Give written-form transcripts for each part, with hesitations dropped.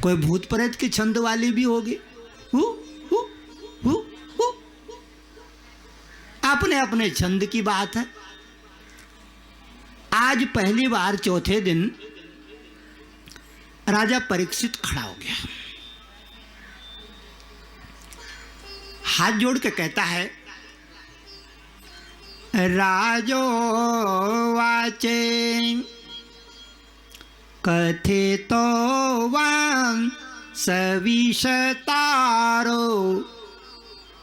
कोई भूत प्रेत की छंद वाली भी होगी। Who, who, who, who. अपने अपने छंद की बात है। आज पहली बार चौथे दिन राजा परीक्षित खड़ा हो गया, हाथ जोड़ के कहता है, राजो वाचे कथितो वां सविशतारो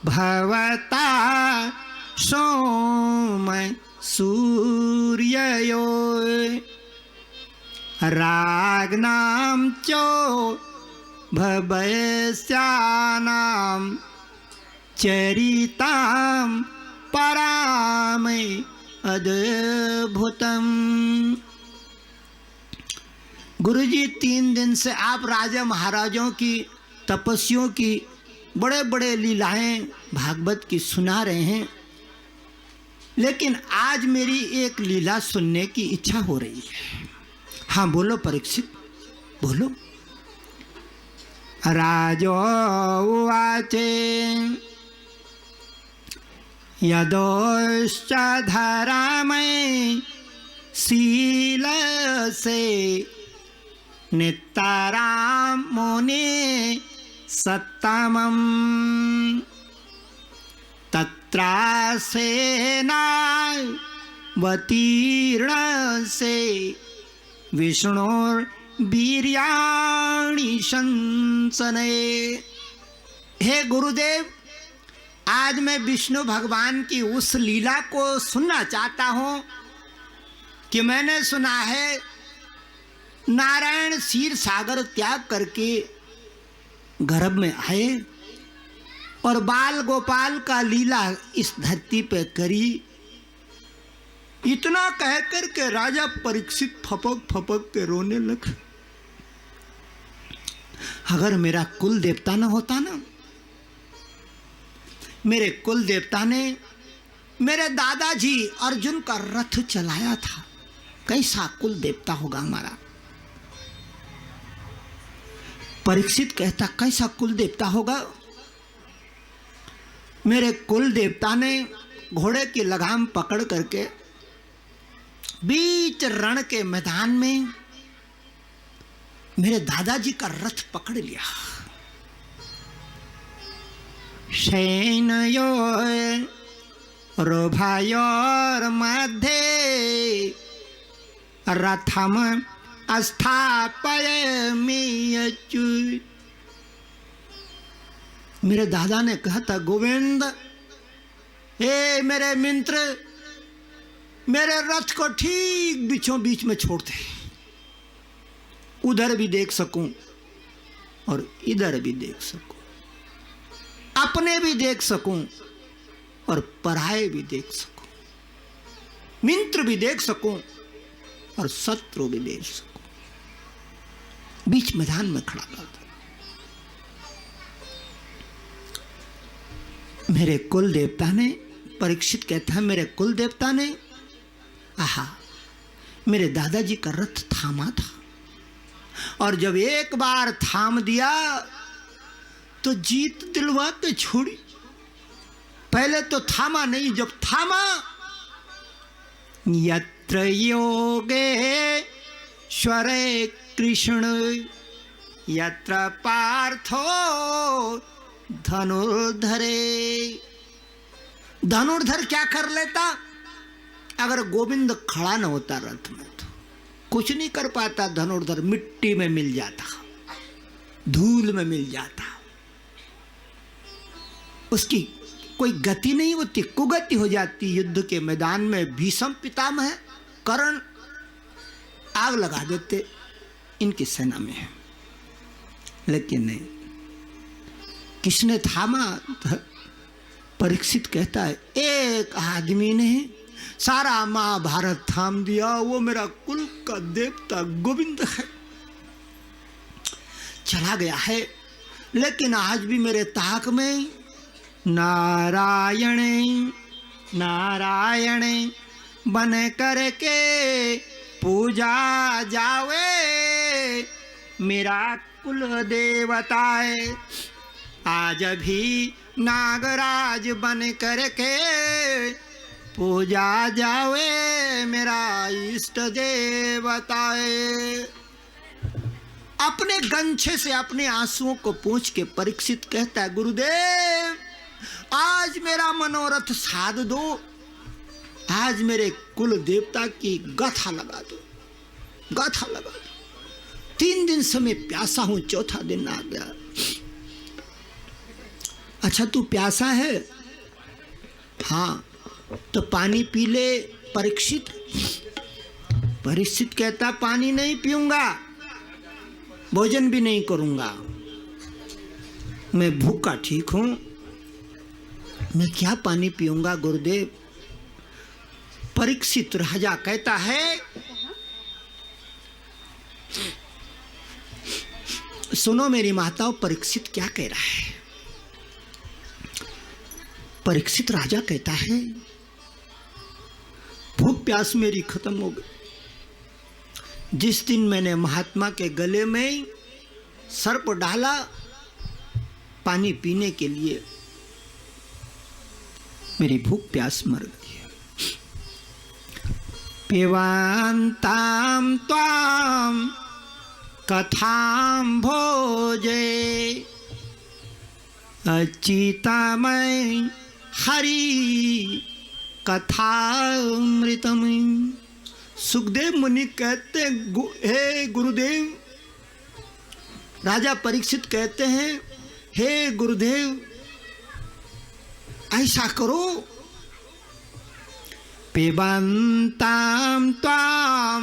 भवता सोम सूर्ययो राग्नाम चो भवस्यानाम चरिताम परामे अद्भुतम। गुरुजी 3 दिन से आप राजा महाराजों की तपस्वियों की बड़े बड़े लीलाएं भागवत की सुना रहे हैं, लेकिन आज मेरी एक लीला सुनने की इच्छा हो रही है। हाँ बोलो परीक्षित, बोलो। राजो उवाचे यदोश्च धरामय शील से नित्ताराम मुने सत्तमं तत्रासेनावतीर्ण से विष्णुर्वीर्याणि शंसने। हे गुरुदेव, आज मैं विष्णु भगवान की उस लीला को सुनना चाहता हूँ कि मैंने सुना है नारायण क्षीर सागर त्याग करके गर्भ में आए और बाल गोपाल का लीला इस धरती पे करी। इतना कहकर के राजा परीक्षित फपक फपक के रोने लगे। अगर मेरा कुल देवता न होता ना, मेरे कुल देवता ने मेरे दादाजी अर्जुन का रथ चलाया था, कैसा कुल देवता होगा हमारा। परीक्षित कहता, कैसा कुल देवता होगा। मेरे कुल देवता ने घोड़े की लगाम पकड़ करके बीच रण के मैदान में मेरे दादाजी का रथ पकड़ लिया। सैन्यो रोभायोर मध्ये रथम स्थापयामि। मेरे दादा ने कहा था, गोविंद हे मेरे मित्र, मेरे रथ को ठीक बीचों बीच में छोड़ दे, उधर भी देख सकूं और इधर भी देख सकूं, अपने भी देख सकूं और पराये भी देख सकूं, मित्र भी देख सकूं और शत्रु भी देख सकूं। बीच मैदान में खड़ा कर दो। मेरे कुल देवता ने, परीक्षित कहता है, मेरे कुल देवता ने आहा मेरे दादाजी का रथ थामा था, और जब एक बार थाम दिया तो जीत दिलवा के छोड़ी। पहले तो थामा नहीं, जब थामा, यत्र योगेश्वरे कृष्ण यत्र पार्थो धनुर्धरे। धनुर्धर क्या कर लेता अगर गोविंद खड़ा न होता रथ में? तो कुछ नहीं कर पाता। धनुर्धर मिट्टी में मिल जाता, धूल में मिल जाता, उसकी कोई गति नहीं होती, कुगति हो जाती। युद्ध के मैदान में भीष्म पितामह कर्ण आग लगा देते इनकी सेना में, लेकिन नहीं, किसने थामा? परीक्षित कहता है, एक आदमी ने सारा महाभारत थाम दिया, वो मेरा कुल का देवता गोविंद है। चला गया है, लेकिन आज भी मेरे ताक में नारायण नारायण बन करके पूजा जावे, मेरा कुल देवताए, आज भी नागराज बन करके पूजा जावे मेरा इष्ट देवताए। अपने गंछे से अपने आंसुओं को पोंछ के परीक्षित कहता है, गुरुदेव आज मेरा मनोरथ साध दो, आज मेरे कुल देवता की गाथा लगा दो, गाथा लगा दो। 3 दिन से मैं प्यासा हूं, चौथा दिन आ गया। अच्छा तू प्यासा है? हाँ, तो पानी पी ले। परीक्षित परीक्षित कहता पानी नहीं पीऊंगा, भोजन भी नहीं करूंगा, मैं भूखा ठीक हूं, मैं क्या पानी पीऊंगा गुरुदेव। परीक्षित राजा कहता है, सुनो मेरी माताओं, परीक्षित क्या कह रहा है। परीक्षित राजा कहता है, भूख प्यास मेरी खत्म हो गई। जिस दिन मैंने महात्मा के गले में सर्प डाला पानी पीने के लिए, मेरी भूख प्यास मर गई। पिबन्तां त्वां कथां भोजे अच्युतामय हरि कथामृतम। सुखदेव मुनि कहते हे गुरुदेव, राजा परीक्षित कहते हैं, हे गुरुदेव ऐसा करो, पिबन्तां त्वां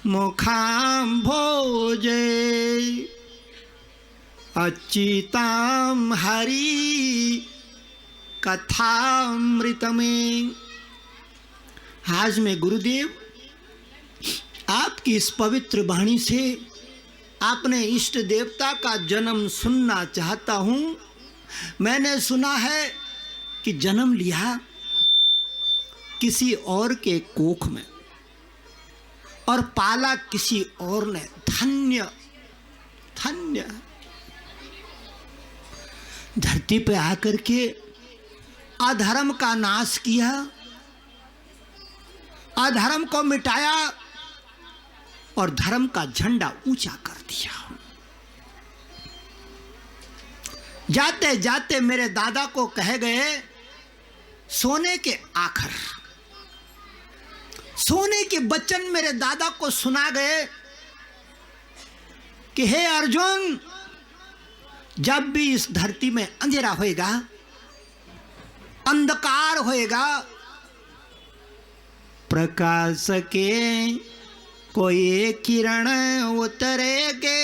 मुखां भोजे अच्युतां हरि कथामृतमें। आज मैं गुरुदेव आपकी इस पवित्र वाणी से अपने इष्ट देवता का जन्म सुनना चाहता हूं। मैंने सुना है कि जन्म लिया किसी और के कोख में और पाला किसी और ने। धन्य धन्य। धरती पे आकर के अधर्म का नाश किया, अधर्म को मिटाया और धर्म का झंडा ऊंचा कर दिया। जाते जाते मेरे दादा को कह गए, सोने के आखर, सोने के वचन मेरे दादा को सुना गए कि हे अर्जुन, जब भी इस धरती में अंधेरा होएगा, अंधकार होएगा, प्रकाश के कोई किरण उतरेगे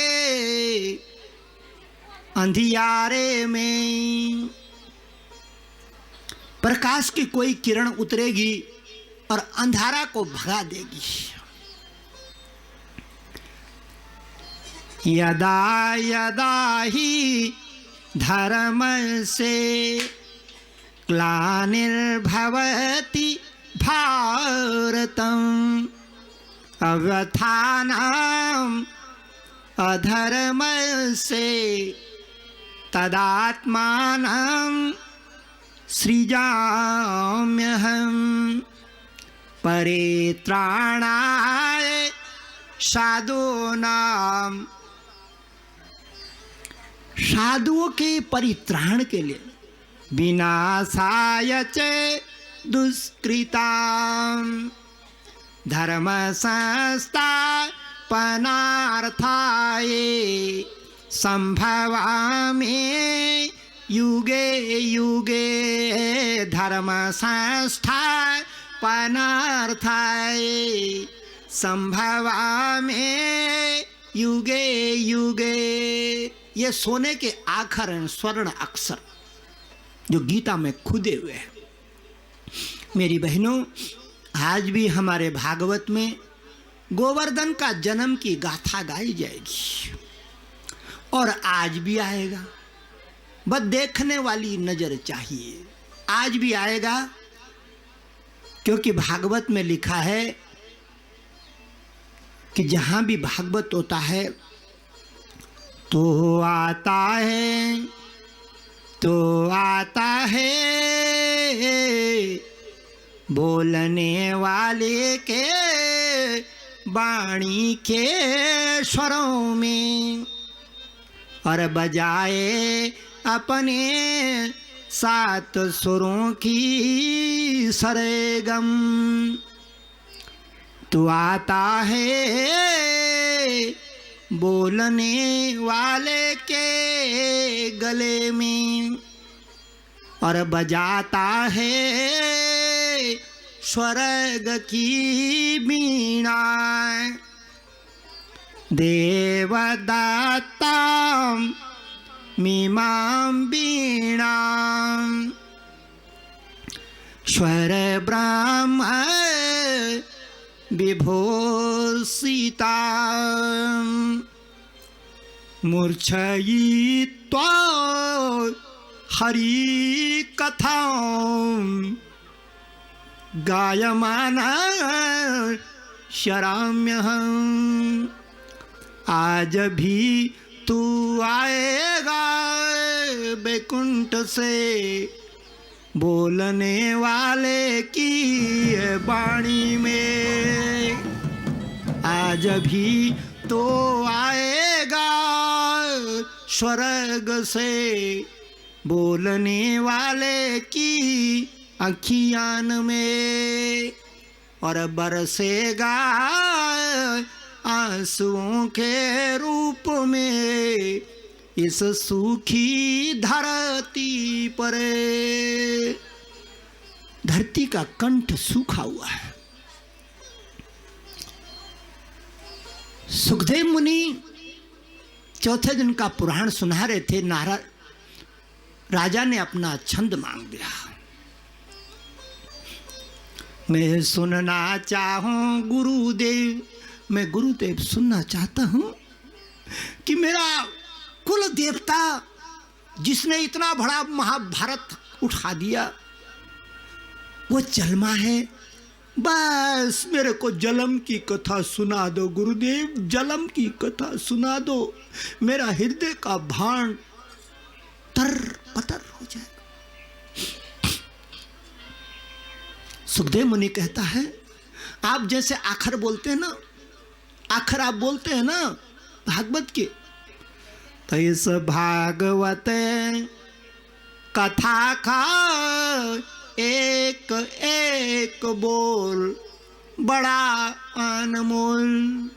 अंधियारे में। प्रकाश की कोई किरण उतरेगी और अंधारा को भगा देगी। यदा यदा ही धर्म से ग्लानिर्भवति भारतम अव्यथानाम अधर्म से तदात्मानं सृजाम्यहम् परित्राणाय साधूनां। साधुओं के परित्राण के लिए, विनाशाय च दुष्कृतां, धर्म संस्थापनार्थाय संभवामि युगे युगे। धर्म संस्थापनार्थाय संभवामि युगे युगे। ये सोने के आखर हैं, स्वर्ण अक्षर जो गीता में खुदे हुए हैं। मेरी बहनों, आज भी हमारे भागवत में गोवर्धन का जन्म की गाथा गाई जाएगी और आज भी आएगा। बस देखने वाली नजर चाहिए, आज भी आएगा, क्योंकि भागवत में लिखा है कि जहां भी भागवत होता है तो आता है बोलने वाले के वाणी के स्वरों में, और बजाए अपने 7 सुरों की सरगम। तो आता है बोलने वाले के गले में, और बजाता है स्वर्ग की वीणा। देवदत्ता मीमां वीणा, स्वर ब्रह्म विभूषिता, मूर्छयित्वा हरि कथां गायमाना शराम्यहं। आज भी तू आएगा बैकुंठ से बोलने वाले की वाणी में। आज भी तो आएगा स्वर्ग से बोलने वाले की अखियान में, और बरसेगा आंसुओं के रूप में इस सूखी धरती पर। धरती का कंठ सूखा हुआ है। सुखदेव मुनि चौथे दिन का पुराण सुना रहे थे। राजा ने अपना छंद मांग दिया। मैं सुनना चाहूं गुरुदेव, मैं गुरुदेव सुनना चाहता हूं कि मेरा कुल देवता जिसने इतना बड़ा महाभारत उठा दिया वो जलमा है। बस मेरे को जलम की कथा सुना दो गुरुदेव, जलम की कथा सुना दो। मेरा हृदय का भाण तर पतर हो जाएगा। सुखदेव मुनि कहता है, आप जैसे आखर बोलते हैं ना, आखर आप बोलते हैं ना भागवत के, तो इस भागवत कथा का एक एक बोल बड़ा अनमोल।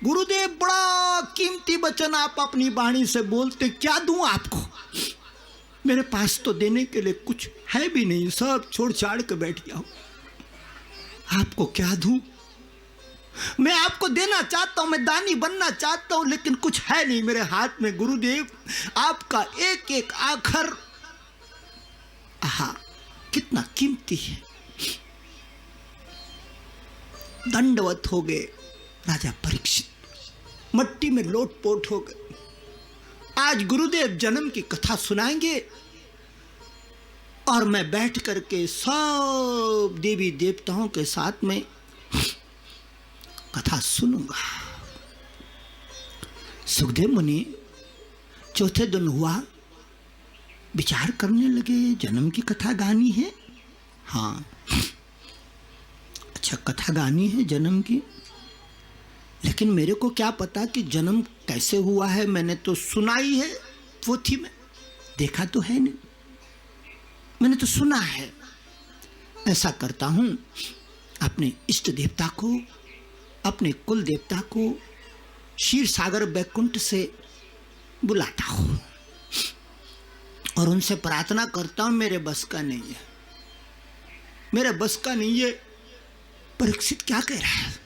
गुरुदेव बड़ा कीमती वचन आप अपनी वाणी से बोलते, क्या दूं आपको? मेरे पास तो देने के लिए कुछ है भी नहीं, सब छोड़ छाड़ के बैठ गया हूं। आपको क्या दूं? मैं आपको देना चाहता हूं, मैं दानी बनना चाहता हूं, लेकिन कुछ है नहीं मेरे हाथ में। गुरुदेव आपका एक एक आखर आहा कितना कीमती है। दंडवत हो गए राजा परीक्षित, मट्टी में लोटपोट हो गए। आज गुरुदेव जन्म की कथा सुनाएंगे और मैं बैठ करके सब देवी देवताओं के साथ में कथा सुनूंगा। सुखदेव मुनि चौथे दिन हुआ, विचार करने लगे, जन्म की कथा गानी है। हाँ अच्छा, कथा गानी है जन्म की, लेकिन मेरे को क्या पता कि जन्म कैसे हुआ है। मैंने तो सुना ही है, पोथी में देखा तो है नहीं, मैंने तो सुना है। ऐसा करता हूं, अपने इष्ट देवता को, अपने कुल देवता को क्षीर सागर बैकुंठ से बुलाता हूं और उनसे प्रार्थना करता हूं, मेरे बस का नहीं है, मेरे बस का नहीं है। परीक्षित क्या कह रहा है?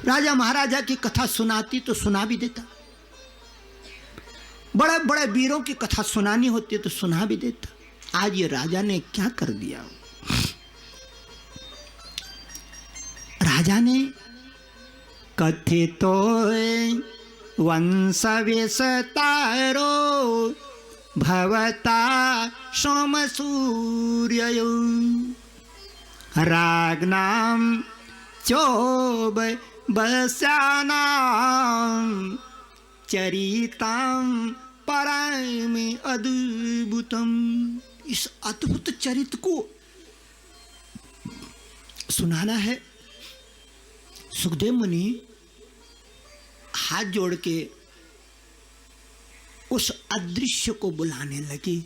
राजा महाराजा की कथा सुनाती तो सुना भी देता, बड़े बड़े वीरों की कथा सुनानी होती तो सुना भी देता। आज ये राजा ने क्या कर दिया? राजा ने कथितो वंश विस्तारो भवता सोम सूर्ययो राग्नाम चोब बस्यानाम चरिताम परायमे अद्भुतम। इस अद्भुत चरित्र को सुनाना है। सुखदेव मुनि हाथ जोड़ के उस अदृश्य को बुलाने लगे।